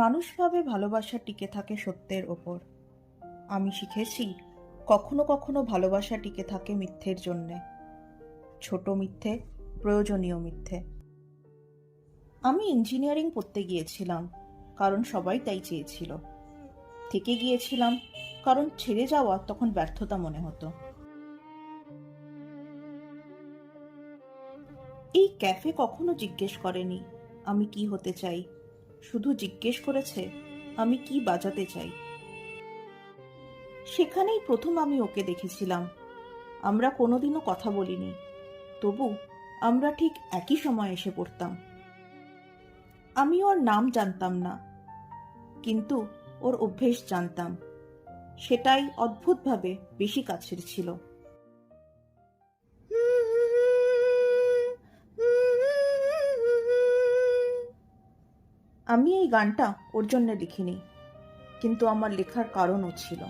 মানুষ ভাবে ভালোবাসা টিকে থাকে সত্যের ওপর। আমি শিখেছি কখনো কখনো ভালোবাসা টিকে থাকে মিথ্যের জন্যে। ছোট মিথ্যে, প্রয়োজনীয় মিথ্যে। আমি ইঞ্জিনিয়ারিং পড়তে গিয়েছিলাম কারণ সবাই তাই চেয়েছিল। থেকে গিয়েছিলাম কারণ ছেড়ে যাওয়া তখন ব্যর্থতা মনে হতো। এই ক্যাফে কখনো জিজ্ঞেস করেনি আমি কি হতে চাই, শুধু জিজ্ঞেস করেছে আমি কি বাজাতে চাই। সেখানেই প্রথম আমি ওকে দেখেছিলাম। আমরা কোনোদিনও কথা বলিনি, তবু আমরা ঠিক একই সময় এসে পড়তাম। আমি ওর নাম জানতাম না, কিন্তু ওর অভ্যেস জানতাম। সেটাই অদ্ভুতভাবে বেশি কাছের ছিল। আমি এই গানটা ওর জন্য লিখিনি, কিন্তু আমার লেখার কারণও ছিল।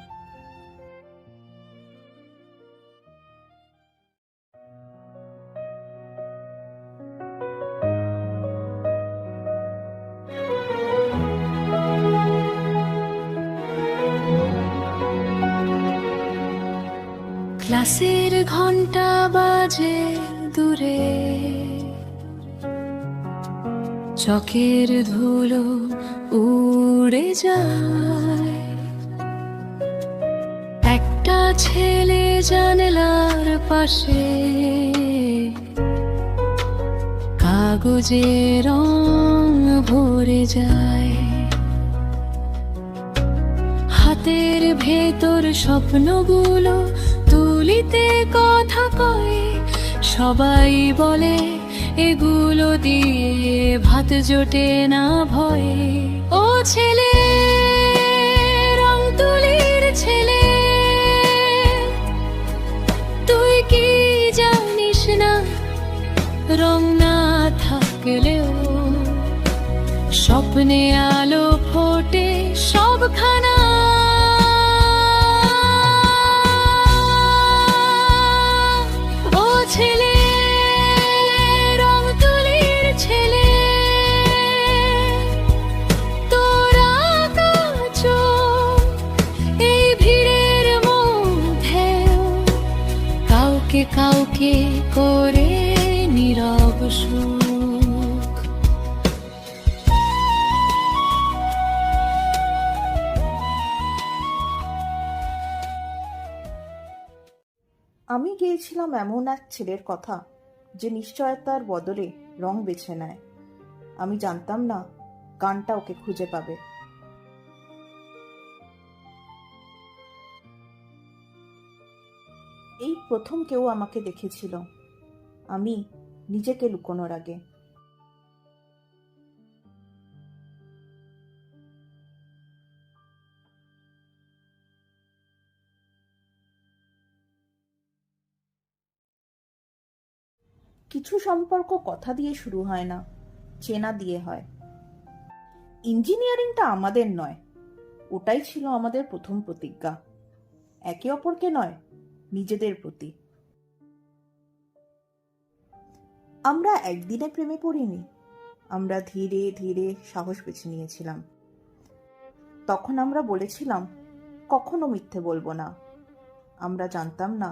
ক্লাসের ঘন্টা বাজে দূরে, চকের ধুলো উড়ে যায়। একটা ছেলে জানলার পাশে কাগজে রং ভরে যায়। হাতের ভেতর স্বপ্নগুলো তুলিতে কথা কয়। সবাই বলে এগুলো দিয়ে ভাত জোটে না ভয়ে। ও ছেলে, রং তুলির ছেলে, তুই কি জানিস না রং না থাকলেও স্বপ্নে আলো ফোটে সবখানা। ও ছেলে, রং তুলির ছেলে, তোরা কাছো এই ভিড়ের মধ্যেও কাউকে কাউকে করে নীরব সুখ। আমি গিয়েছিলাম এমন এক ছেলের কথা যে নিশ্চয়তার বদলে রং বেছে নেয়। আমি জানতাম না গানটা ওকে খুঁজে পাবে। এই প্রথম কেউ আমাকে দেখেছিল, আমি নিজেকে লুকোনোর আগে। কিছু সম্পর্ক কথা দিয়ে শুরু হয় না, চেনা দিয়ে হয়। ইঞ্জিনিয়ারিংটা আমাদের নয়, ওটাই ছিল আমাদের প্রথম প্রতিজ্ঞা। একে অপরকে নয়, নিজেদের প্রতি। আমরা একদিনে প্রেমে পড়িনি, আমরা ধীরে ধীরে সাহস বেছে নিয়েছিলাম। তখন আমরা বলেছিলাম কখনো মিথ্যে বলবো না। আমরা জানতাম না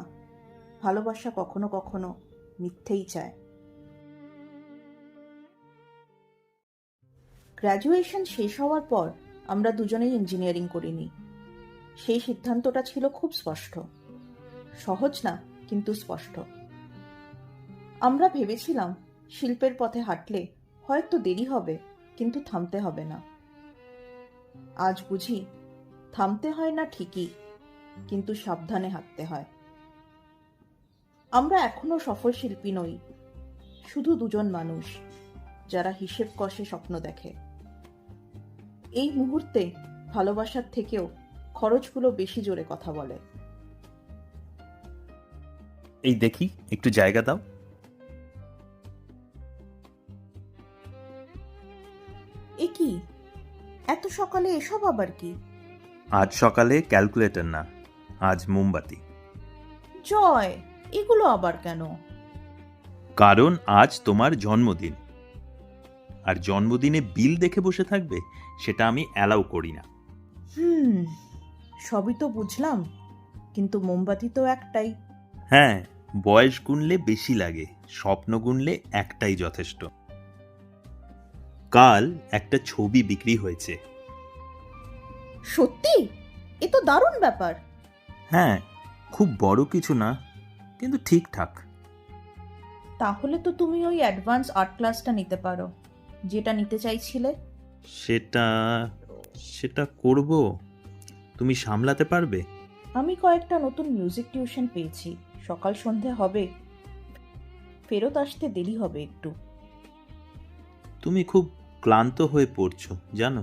ভালোবাসা কখনো কখনো মিথ্যেই চায়। গ্র্যাজুয়েশন শেষ হওয়ার পর আমরা দুজনেই ইঞ্জিনিয়ারিং করিনি। সেই সিদ্ধান্তটা ছিল খুব স্পষ্ট। সহজ না, কিন্তু স্পষ্ট। আমরা ভেবেছিলাম শিল্পের পথে হাঁটলে হয়তো দেরি হবে, কিন্তু থামতে হবে না। আজ বুঝি থামতে হয় না ঠিকই, কিন্তু সাবধানে হাঁটতে হয়। আমরা এখনো সফল শিল্পী নই, শুধু দুজন মানুষ যারা হিসেব কষে স্বপ্ন দেখে। এই মুহূর্তে ভালোবাসার থেকেও খরচগুলো বেশি জোরে কথা বলে। এই দেখি, একটু জায়গা দাও। এ কি, এত সকালে এসব আবার কি? আজ সকালে ক্যালকুলেটর না, আজ মোমবাতি। জয়, এগুলো আবার কেন? কারণ আজ তোমার জন্মদিন। আর জন্মদিনে বিল দেখে বসে থাকবে, সেটা আমি অ্যালাউ করি না। সবই তো বুঝলাম, কিন্তু মোমবাতি তো একটাই। হ্যাঁ, বয়স গুনলে বেশি লাগে, স্বপ্ন গুনলে একটাই যথেষ্ট। কাল একটা ছবি বিক্রি হয়েছে। সত্যি? এ তো দারুণ ব্যাপার। হ্যাঁ, খুব বড় কিছু না, কিন্তু ঠিকঠাক। তাহলে তো তুমি ওই অ্যাডভান্স আর্ট ক্লাসটা নিতে পারো, যেটা নিতে চাইছিলে। সেটা সেটা করব। তুমি সামলাতে পারবে? আমি কয়েকটা নতুন মিউজিক টিউশন পেয়েছি, সকাল সন্ধে হবে, ফেরত আসতে দেরি হবে একটু। তুমি খুব ক্লান্ত হয়ে পড়ছো জানো।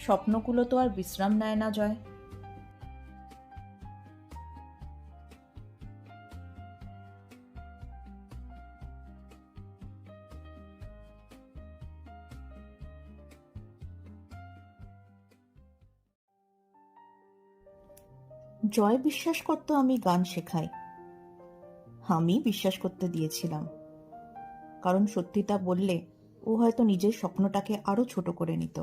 স্বপ্নগুলো তো আর বিশ্রাম নেয় না, জয়। জয় বিশ্বাস করতো আমি গান শেখাই। আমি বিশ্বাস করতে দিয়েছিলাম, কারণ সত্যিটা বললে ও হয়তো নিজের স্বপ্নটাকে আরো ছোট করে নিত।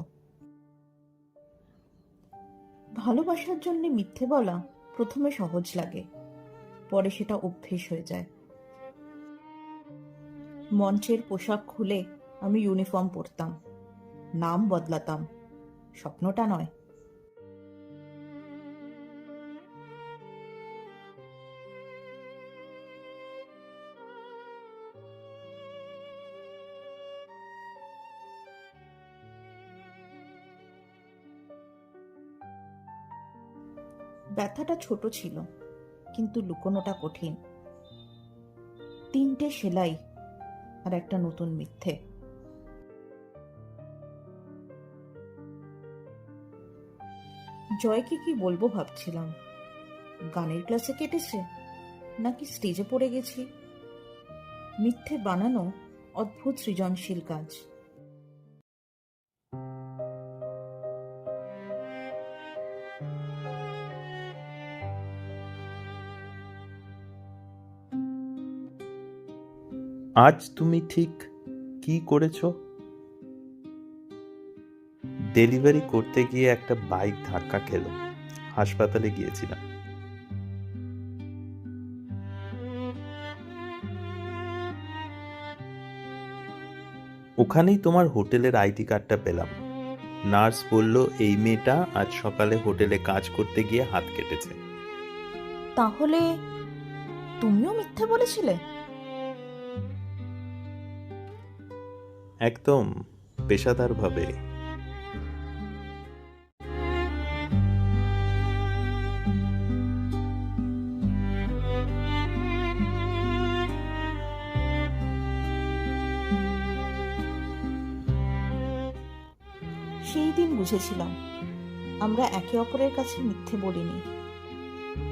ভালোবাসার জন্য মিথ্যে বলা প্রথমে সহজ লাগে, পরে সেটা অভ্যেস হয়ে যায়। মঞ্চের পোশাক খুলে আমি ইউনিফর্ম পরতাম, নাম বদলাতাম, স্বপ্নটা নয়। ব্যথাটা ছোট ছিল, কিন্তু লুকোনোটা কঠিন। 3টে সেলাই আর একটা নতুন মিথ্যে। জয়কে কি বলবো ভাবছিলাম, গানের ক্লাসে কেটেছে নাকি স্টেজে পড়ে গেছি। মিথ্যে বানানো অদ্ভুত সৃজনশীল কাজ। আজ তুমি ঠিক কি করেছো? ডেলিভারি করতে গিয়ে একটা বাইক ধাক্কা খেলো, হাসপাতালে গিয়েছিলাম। ওখানেই তোমার হোটেলের আইডি কার্ডটা পেলাম। নার্স বলল এই মেয়েটা আজ সকালে হোটেলে কাজ করতে গিয়ে হাত কেটেছে। তাহলে তুমিও মিথ্যে বলেছিলে? একদম পেশাদারভাবে। সেই দিন বুঝেছিলাম আমরা একে অপরের কাছে মিথ্যে বলিনি,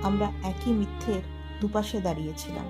আমরা একই মিথ্যের দুপাশে দাঁড়িয়েছিলাম।